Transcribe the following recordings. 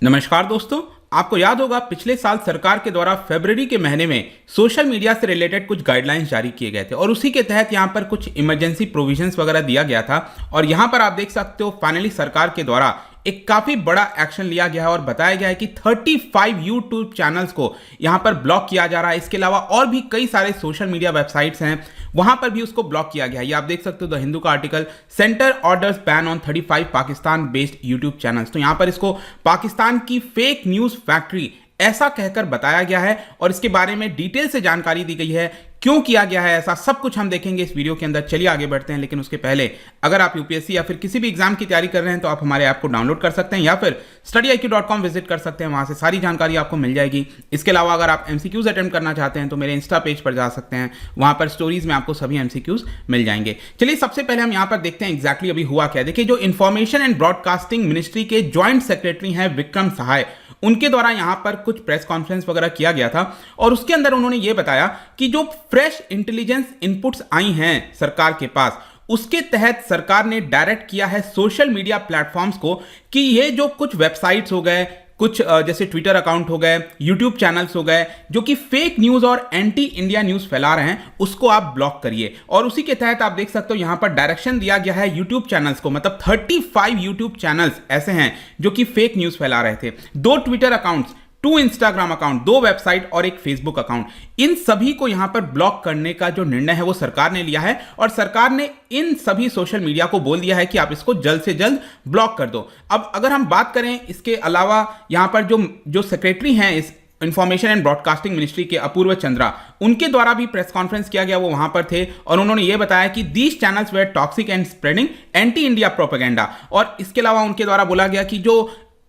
नमस्कार दोस्तों, आपको याद होगा पिछले साल सरकार के द्वारा फरवरी के महीने में सोशल मीडिया से रिलेटेड कुछ गाइडलाइंस जारी किए गए थे और उसी के तहत यहां पर कुछ इमरजेंसी प्रोविजंस वगैरह दिया गया था। और यहां पर आप देख सकते हो फाइनली सरकार के द्वारा एक काफी बड़ा एक्शन लिया गया है और बताया गया है कि 35 यूट्यूब चैनल्स को यहां पर ब्लॉक किया जा रहा है। इसके अलावा और भी कई सारे सोशल मीडिया वेबसाइट्स हैं, वहां पर भी उसको ब्लॉक किया गया है। ये आप देख सकते हो द हिंदू का article, centre orders ban on 35 Pakistan based YouTube channels. तो यहां पर इसको पाकिस्तान की फेक न्यूज फैक्ट्री ऐसा कहकर बताया गया है और इसके बारे में डिटेल से जानकारी दी गई है, क्यों किया गया है ऐसा सब कुछ हम देखेंगे इस वीडियो के अंदर। चलिए आगे बढ़ते हैं, लेकिन उसके पहले अगर आप यूपीएससी या फिर किसी भी एग्जाम की तैयारी कर रहे हैं तो आप हमारे ऐप को डाउनलोड कर सकते हैं या फिर study.iq.com विजिट कर सकते हैं, वहां से सारी जानकारी आपको मिल जाएगी। इसके अलावा अगर आप एमसीक्यूज अटेम्प्ट करना चाहते हैं तो मेरे इंस्टा पेज पर जा सकते हैं, वहां पर स्टोरीज में आपको सभी एमसीक्यूज मिल जाएंगे। चलिए सबसे पहले हम यहां पर देखते हैं एग्जैक्टली अभी हुआ क्या। देखिए, जो इंफॉर्मेशन एंड ब्रॉडकास्टिंग मिनिस्ट्री के ज्वाइंट सेक्रेटरी हैं विक्रम सहाय, उनके द्वारा यहां पर कुछ प्रेस कॉन्फ्रेंस वगैरह किया गया था और उसके अंदर उन्होंने यह बताया कि जो फ्रेश इंटेलिजेंस इनपुट्स आई हैं सरकार के पास, उसके तहत सरकार ने डायरेक्ट किया है सोशल मीडिया प्लेटफॉर्म्स को कि ये जो कुछ वेबसाइट्स हो गए, कुछ जैसे ट्विटर अकाउंट हो गए, यूट्यूब चैनल्स हो गए, जो कि फेक न्यूज और एंटी इंडिया न्यूज फैला रहे हैं, उसको आप ब्लॉक करिए। और उसी के तहत आप देख सकते हो यहां पर डायरेक्शन दिया गया है यूट्यूब चैनल्स को, मतलब 35 यूट्यूब चैनल्स ऐसे हैं जो कि फेक न्यूज फैला रहे थे, 2 Twitter accounts, 2 Instagram account, 2 website और 1 फेसबुक अकाउंट। इन सभी को यहां पर ब्लॉक करने का जो निर्णय है वो सरकार ने लिया है और सरकार ने इन सभी सोशल मीडिया को बोल दिया है कि आप इसको जल्द से जल्द ब्लॉक कर दो। अब अगर हम बात करें इसके अलावा, यहां पर जो सेक्रेटरी हैं इस इंफॉर्मेशन एंड ब्रॉडकास्टिंग मिनिस्ट्री के, अपूर्व चंद्रा, उनके द्वारा भी प्रेस कॉन्फ्रेंस किया गया, वो वहां पर थे और उन्होंने ये बताया कि these channels were toxic and spreading anti India propaganda. और इसके अलावा उनके द्वारा बोला गया कि जो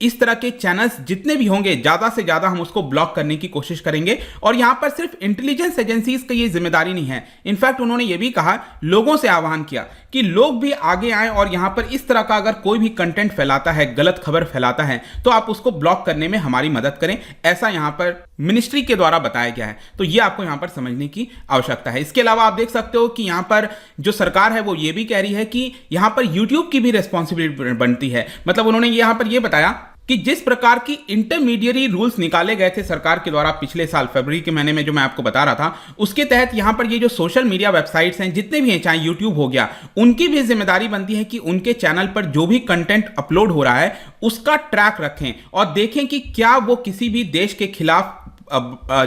इस तरह के चैनल्स जितने भी होंगे, ज्यादा से ज्यादा हम उसको ब्लॉक करने की कोशिश करेंगे। और यहां पर सिर्फ इंटेलिजेंस एजेंसीज की ये जिम्मेदारी नहीं है, इनफैक्ट उन्होंने ये भी कहा, लोगों से आह्वान किया कि लोग भी आगे आएं और यहां पर इस तरह का अगर कोई भी कंटेंट फैलाता है, गलत खबर फैलाता है, तो आप उसको ब्लॉक करने में हमारी मदद करें, ऐसा यहां पर मिनिस्ट्री के द्वारा बताया गया है। तो ये आपको यहां पर समझने की आवश्यकता है। इसके अलावा आप देख सकते हो कि यहां पर जो सरकार है वो ये भी कह रही है कि यहां पर यूट्यूब की भी रिस्पॉन्सिबिलिटी बनती है। मतलब उन्होंने यहां पर ये बताया कि जिस प्रकार की इंटरमीडिएरी रूल्स निकाले गए थे सरकार के द्वारा पिछले साल फरवरी के महीने में, जो मैं आपको बता रहा था, उसके तहत यहां पर ये जो सोशल मीडिया वेबसाइट्स हैं जितने भी हैं, चाहे यूट्यूब हो गया, उनकी भी जिम्मेदारी बनती है कि उनके चैनल पर जो भी कंटेंट अपलोड हो रहा है उसका ट्रैक रखें और देखें कि क्या वो किसी भी देश के खिलाफ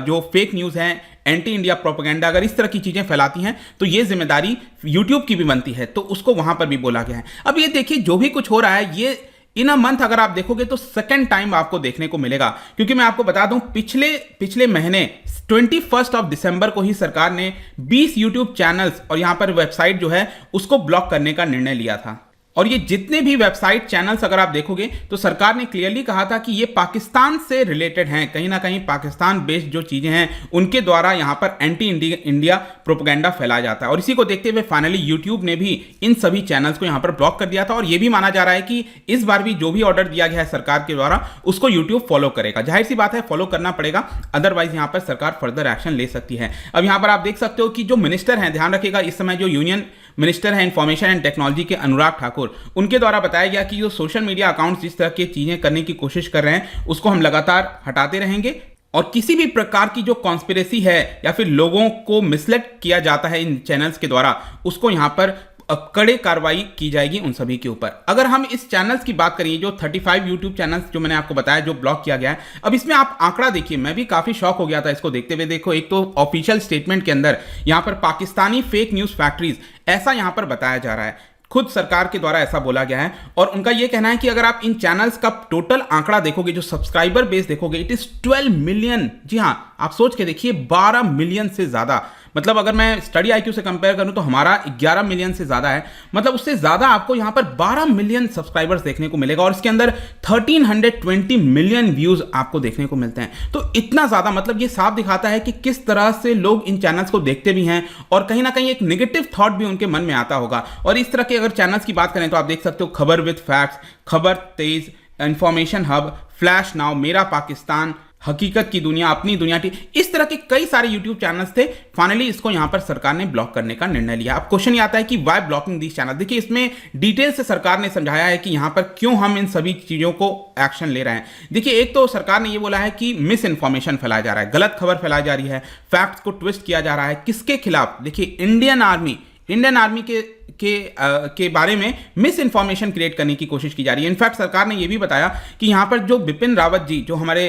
जो फेक न्यूज है, एंटी इंडिया प्रोपेगेंडा, अगर इस तरह की चीजें फैलाती हैं तो ये जिम्मेदारी यूट्यूब की भी बनती है। तो उसको वहां पर भी बोला गया है। अब ये देखिए, जो भी कुछ हो रहा है ये इन अ मंथ अगर आप देखोगे तो सेकंड टाइम आपको देखने को मिलेगा, क्योंकि मैं आपको बता दूं पिछले महीने 21 दिसंबर को ही सरकार ने 20 यूट्यूब चैनल्स और यहां पर वेबसाइट जो है उसको ब्लॉक करने का निर्णय लिया था। और ये जितने भी वेबसाइट चैनल्स अगर आप देखोगे तो सरकार ने क्लियरली कहा था कि ये पाकिस्तान से रिलेटेड हैं, कहीं ना कहीं पाकिस्तान बेस्ड जो चीजें हैं उनके द्वारा यहां पर एंटी इंडिया प्रोपेगेंडा फैलाया जाता है। और इसी को देखते हुए फाइनली यूट्यूब ने भी इन सभी चैनल्स को यहां पर ब्लॉक कर दिया था और यह भी माना जा रहा है कि इस बार भी जो भी ऑर्डर दिया गया है सरकार के द्वारा उसको यूट्यूब फॉलो करेगा। जाहिर सी बात है, फॉलो करना पड़ेगा, अदरवाइज यहां पर सरकार फर्दर एक्शन ले सकती है। अब यहां पर आप देख सकते हो कि जो मिनिस्टर हैं, ध्यान रखिएगा, इस समय जो यूनियन मिनिस्टर है इंफॉर्मेशन एंड टेक्नोलॉजी के अनुराग ठाकुर, उनके द्वारा बताया गया कि जो सोशल मीडिया अकाउंट्स जिस तरह की चीजें करने की कोशिश कर रहे हैं उसको हम लगातार हटाते रहेंगे और किसी भी प्रकार की जो कॉन्स्पिरेसी है या फिर लोगों को मिसलेड किया जाता है इन चैनल्स के द्वारा, उसको यहां पर कड़े कार्रवाई की जाएगी उन सभी के ऊपर। अगर हम इस चैनल्स की बात करें, जो 35 यूट्यूब चैनल्स जो मैंने आपको बताया जो ब्लॉक किया गया है, अब इसमें आप आंकड़ा देखिए, मैं भी काफी शॉक हो गया था इसको देखते हुए। देखो, एक तो ऑफिशियल स्टेटमेंट के अंदर यहां पर पाकिस्तानी फेक न्यूज फैक्ट्रीज ऐसा यहां पर बताया जा रहा है, खुद सरकार के द्वारा ऐसा बोला गया है। और उनका यह कहना है कि अगर आप इन चैनल्स का टोटल आंकड़ा देखोगे, जो सब्सक्राइबर बेस देखोगे, इट इज 12 मिलियन। जी हां, आप सोच के देखिए, 12 मिलियन से ज्यादा। मतलब अगर मैं स्टडी आईक्यू से कंपेयर करूं तो हमारा 11 मिलियन से ज्यादा है, मतलब उससे ज्यादा आपको यहां पर 12 मिलियन सब्सक्राइबर्स देखने को मिलेगा और इसके अंदर 1320 मिलियन व्यूज आपको देखने को मिलते हैं। तो इतना ज्यादा, मतलब ये साफ दिखाता है कि किस तरह से लोग इन चैनल्स को देखते भी हैं और कहीं ना कहीं एक नेगेटिव थॉट भी उनके मन में आता होगा। और इस तरह के अगर चैनल्स की बात करें तो आप देख सकते हो खबर विद फैक्ट्स, खबर तेज, इंफॉर्मेशन हब, फ्लैश नाउ, मेरा पाकिस्तान, हकीकत की दुनिया, अपनी दुनिया थी, इस तरह के कई सारे यूट्यूब चैनल्स थे। फाइनली इसको यहां पर सरकार ने ब्लॉक करने का निर्णय लिया। अब क्वेश्चन ये आता है कि वाई ब्लॉकिंग दिस चैनल। देखिए इसमें डिटेल से सरकार ने समझाया है कि यहां पर क्यों हम इन सभी चीजों को एक्शन ले रहे हैं। देखिए एक तो सरकार ने ये बोला है कि मिस इन्फॉर्मेशन फैलाया जा रहा है, गलत खबर फैलाई जा रही है, फैक्ट्स को ट्विस्ट किया जा रहा है। किसके खिलाफ? देखिए इंडियन आर्मी के बारे में मिस इन्फॉर्मेशन क्रिएट करने की कोशिश की जा रही है। इनफैक्ट सरकार ने यह भी बताया कि यहां पर जो बिपिन रावत जी, जो हमारे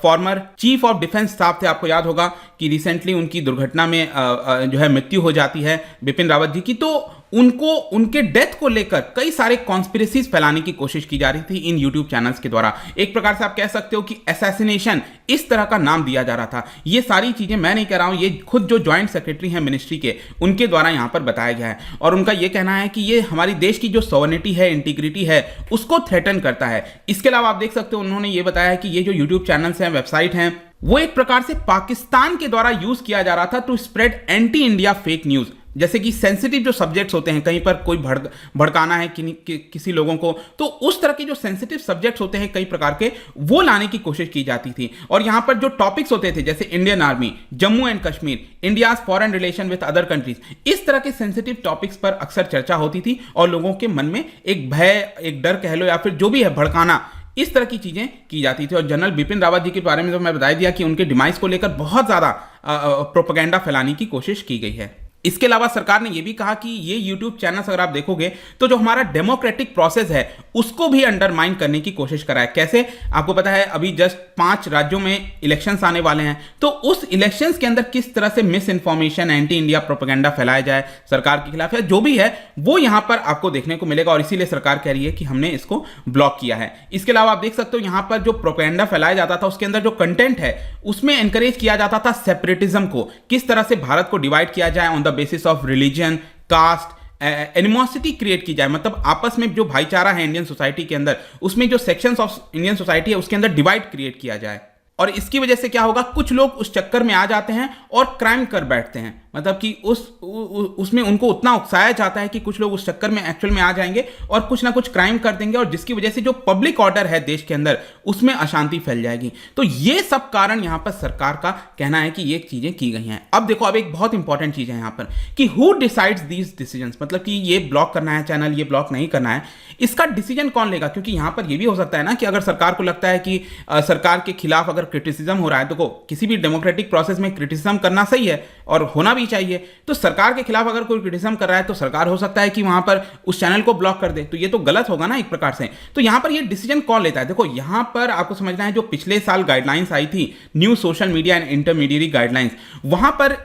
former chief of defence staff थे, आपको याद होगा कि रिसेंटली उनकी दुर्घटना में जो है मृत्यु हो जाती है बिपिन रावत जी की, तो उनको उनके डेथ को लेकर कई सारे कॉन्स्पिरेसीज फैलाने की कोशिश की जा रही थी इन यूट्यूब चैनल्स के द्वारा। एक प्रकार से आप कह सकते हो कि असैसिनेशन, इस तरह का नाम दिया जा रहा था। ये सारी चीजें मैं नहीं कह रहा हूं, ये खुद जो ज्वाइंट सेक्रेटरी हैं मिनिस्ट्री के, उनके द्वारा यहां पर बताया गया है। और उनका यह कहना है कि ये हमारी देश की जो सॉवरेनिटी है, इंटीग्रिटी है, उसको थ्रेटन करता है। इसके अलावा आप देख सकते हो उन्होंने ये बताया कि ये जो यूट्यूब चैनल्स हैं, वेबसाइट हैं, वो एक प्रकार से पाकिस्तान के द्वारा यूज किया जा रहा था to spread anti India fake news. जैसे कि सेंसिटिव जो सब्जेक्ट्स होते हैं, कहीं पर कोई भड़काना है किसी लोगों को, तो उस तरह के जो सेंसिटिव सब्जेक्ट्स होते हैं कई प्रकार के, वो लाने की कोशिश की जाती थी। और यहां पर जो टॉपिक्स होते थे, जैसे Indian army, Jammu and Kashmir, India's foreign relation with other countries, इस तरह के सेंसिटिव टॉपिक्स पर अक्सर चर्चा होती थी और लोगों के मन में एक भय, एक डर कह लो, या फिर जो भी है भड़काना, इस तरह की चीजें की जाती थी। और जनरल बिपिन रावत जी के बारे में तो मैं बता दिया कि उनके डिमाइस को लेकर बहुत ज्यादा प्रोपेगेंडा फैलाने की कोशिश की गई है। इसके अलावा सरकार ने यह भी कहा कि ये यूट्यूब चैनल्स अगर आप देखोगे तो जो हमारा डेमोक्रेटिक प्रोसेस है उसको भी अंडरमाइन करने की कोशिश करा है। कैसे? आपको पता है अभी जस्ट 5 राज्यों में इलेक्शंस आने वाले हैं, तो उस इलेक्शंस के अंदर किस तरह से miss information, anti India propaganda फैलाया जाए सरकार के खिलाफ, है जो भी है वो यहां पर आपको देखने को मिलेगा। और इसीलिए सरकार कह रही है कि हमने इसको ब्लॉक किया है। इसके अलावा आप देख सकते हो यहां पर जो प्रोपेगेंडा फैलाया जाता था उसके अंदर जो कंटेंट है उसमें एनकरेज किया जाता था सेपरेटिज्म को, किस तरह से भारत को डिवाइड किया जाए on the basis of religion, caste, animosity create की जाए, मतलब आपस में जो भाईचारा है इंडियन सोसाइटी के अंदर, उसमें जो सेक्शंस ऑफ इंडियन सोसाइटी है उसके अंदर डिवाइड क्रिएट किया जाए। और इसकी वजह से क्या होगा, कुछ लोग उस चक्कर में आ जाते हैं और क्राइम कर बैठते हैं, मतलब कि उसमें उनको उतना उकसाया जाता है कि कुछ लोग उस चक्कर में एक्चुअल में आ जाएंगे और कुछ ना कुछ क्राइम कर देंगे, और जिसकी वजह से जो पब्लिक ऑर्डर है देश के अंदर उसमें अशांति फैल जाएगी। तो ये सब कारण यहां पर सरकार का कहना है कि ये चीजें की गई हैं। अब देखो, अब एक बहुत इंपॉर्टेंट चीज है यहां पर कि हु डिसाइड्स दीज डिसीजंस, मतलब कि ये ब्लॉक करना है चैनल, ये ब्लॉक नहीं करना है, इसका डिसीजन कौन लेगा? क्योंकि यहां पर ये भी हो सकता है ना कि अगर सरकार को लगता है कि सरकार के खिलाफ अगर क्रिटिसिज्म हो रहा है, तो किसी भी डेमोक्रेटिक प्रोसेस में क्रिटिसिज्म करना सही है और होना भी चाहिए। तो सरकार के खिलाफ अगर कोई क्रिटिसिज्म कर रहा है तो सरकार हो सकता है कि वहां पर उस चैनल को ब्लॉक कर दे, तो ये तो गलत होगा ना एक प्रकार से। तो यहां पर ये डिसीजन कौन लेता है? देखो यहां पर आपको समझना है, जो पिछले साल गाइडलाइंस आई थी, new social media and intermediate guidelines, वहां पर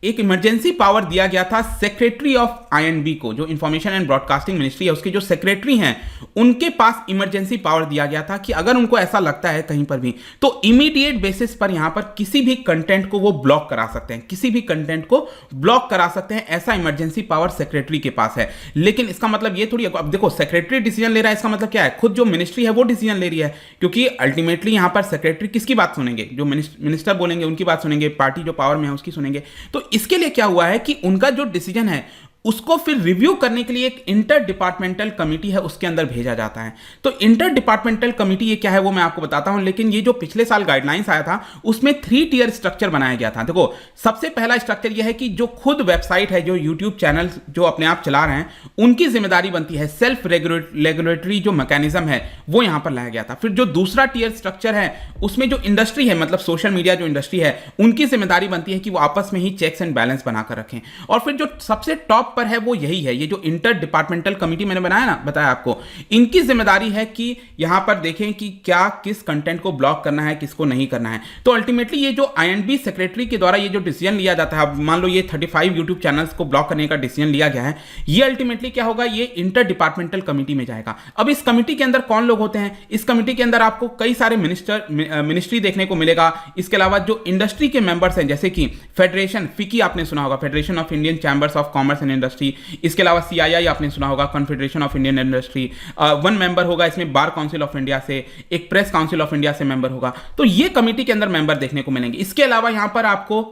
एक इमरजेंसी पावर दिया गया था सेक्रेटरी ऑफ आईएनबी को, जो इंफॉर्मेशन एंड ब्रॉडकास्टिंग मिनिस्ट्री है उसके जो सेक्रेटरी हैं, उनके पास इमरजेंसी पावर दिया गया था कि अगर उनको ऐसा लगता है कहीं पर भी, तो इमीडिएट बेसिस पर यहां पर किसी भी कंटेंट को वो ब्लॉक करा सकते हैं, किसी भी कंटेंट को ब्लॉक करा सकते हैं। ऐसा इमरजेंसी पावर सेक्रेटरी के पास है। लेकिन इसका मतलब ये थोड़ी, अब देखो सेक्रेटरी डिसीजन ले रहा है, इसका मतलब क्या है? खुद जो मिनिस्ट्री है वो डिसीजन ले रही है, क्योंकि अल्टीमेटली यहां पर सेक्रेटरी किसकी बात सुनेंगे? जो मिनिस्टर बोलेंगे उनकी बात सुनेंगे, पार्टी जो पावर में है उसकी सुनेंगे। तो इसके लिए क्या हुआ है कि उनका जो डिसीजन है उसको फिर रिव्यू करने के लिए एक इंटर डिपार्टमेंटल कमिटी है उसके अंदर भेजा जाता है। तो इंटर डिपार्टमेंटल कमिटी ये क्या है वो मैं आपको बताता हूं, लेकिन ये जो पिछले साल गाइडलाइंस आया था उसमें 3 टियर स्ट्रक्चर बनाया गया था। देखो सबसे पहला स्ट्रक्चर ये है कि जो खुद वेबसाइट है, जो यूट्यूब चैनल जो अपने आप चला रहे हैं, उनकी जिम्मेदारी बनती है, सेल्फ रेगुलेटरी जो मैकेनिज्म है वो यहां पर लाया गया था। फिर जो दूसरा टियर स्ट्रक्चर है उसमें जो इंडस्ट्री है, मतलब सोशल मीडिया जो इंडस्ट्री है, उनकी जिम्मेदारी बनती है कि वो आपस में ही चेक्स एंड बैलेंस बनाकर रखें। और फिर जो सबसे टॉप पर है वो यही है, ये जो इंटर डिपार्टमेंटल कमिटी मैंने बताया आपको, इनकी जिम्मेदारी है कि यहां पर देखें कि क्या किस कंटेंट को ब्लॉक करना है, किसको नहीं करना है। तो अल्टीमेटली ये जो आईएनबी सेक्रेटरी के द्वारा ये जो डिसीजन लिया जाता है, मान लो ये 35 यूट्यूब चैनल्स को ब्लॉक करने का डिसीजन लिया गया है, ये अल्टीमेटली क्या होगा, ये इंटर डिपार्टमेंटल कमिटी में जाएगा। अब इस कमिटी के अंदर कौन लोग होते हैं? इस कमिटी के अंदर आपको कई सारे मिनिस्ट्री देखने को मिलेगा। इसके अलावा जो इंडस्ट्री के मेंबर्स हैं, जैसे कि फेडरेशन, फिकी आपने सुना होगा, federation of Indian chambers of commerce and industry, इसके अलावा सीआईआई आपने सुना होगा, confederation of Indian industry, 1 member होगा इसमें बार काउंसिल ऑफ इंडिया से, एक प्रेस काउंसिल ऑफ इंडिया से मेंबर होगा। तो ये कमेटी के अंदर मेंबर देखने को मिलेंगे। इसके अलावा यहां पर आपको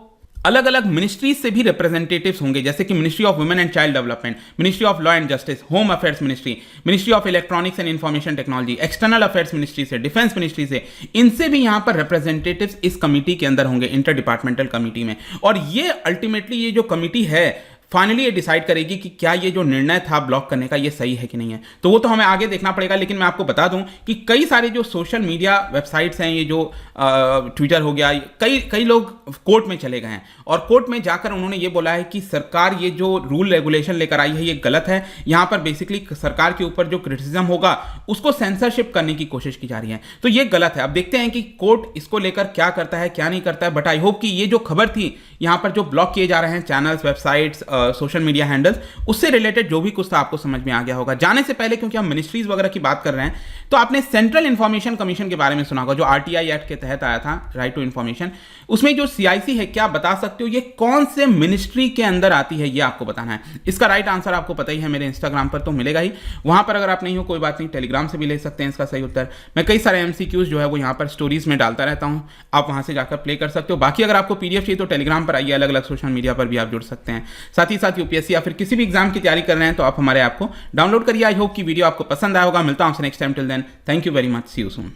अलग अलग मिनिस्ट्रीज से भी रिप्रेजेंटेटिव्स होंगे, जैसे कि ministry of women and child development, ministry of law and justice, home affairs ministry, ministry of electronics and information technology, external affairs ministry से, डिफेंस मिनिस्ट्री से, इनसे भी यहां पर रिप्रेजेंटेटिव्स इस कमिटी के अंदर होंगे, इंटर डिपार्टमेंटल कमिटी में। और ये अल्टीमेटली ये जो कमिटी है फाइनली ये डिसाइड करेगी कि क्या ये जो निर्णय था ब्लॉक करने का ये सही है कि नहीं है। तो वो तो हमें आगे देखना पड़ेगा, लेकिन मैं आपको बता दूं कि कई सारे जो सोशल मीडिया वेबसाइट्स हैं, ये जो ट्विटर हो गया, कई लोग कोर्ट में चले गए हैं और कोर्ट में जाकर उन्होंने ये बोला है कि सरकार ये जो रूल रेगुलेशन लेकर आई है ये गलत है। यहाँ पर बेसिकली सरकार के ऊपर जो क्रिटिसिज्म होगा उसको सेंसरशिप करने की कोशिश की जा रही है, तो ये गलत है। अब देखते हैं कि कोर्ट इसको लेकर क्या करता है क्या नहीं करता है, बट आई होप कि ये जो खबर थी यहाँ पर जो ब्लॉक किए जा रहे हैं channels, websites, social media handles, उससे रिलेटेड जो भी कुछ था आपको समझ में आ गया होगा। जाने से पहले क्योंकि हम मिनिस्ट्रीज वगैरह की बात कर रहे हैं, तो आपने सेंट्रल इंफॉर्मेशन कमीशन के बारे में सुना होगा, जो आरटीआई एक्ट के तहत आया था, राइट टू इंफॉर्मेशन। उसमें जो सीआईसी है, क्या बता सकते हो ये कौन से मिनिस्ट्री के अंदर आती है, ये आपको बताना है। इसका राइट आंसर आपको पता ही है, मेरे इंस्टाग्राम पर तो मिलेगा ही, वहां पर अगर आप नहीं हो कोई बात नहीं, टेलीग्राम से भी ले सकते हैं इसका सही उत्तर। मैं कई सारे एमसीक्यूज जो है वो यहाँ पर स्टोरीज में डालता रहता हूँ, आप वहां से जाकर प्ले कर सकते हो। बाकी अगर आपको पीडीएफ चाहिए तो टेलीग्राम पर आइए, अलग अलग सोशल मीडिया पर भी आप जुड़ सकते हैं। साथ ही साथ यूपीएससी या फिर किसी भी एग्जाम की तैयारी कर रहे हैं तो आप हमारे ऐप को डाउनलोड करिए। आई होप कि वीडियो आपको पसंद आया होगा। मिलता हूं आपसे next time, till then thank you very much, see you soon.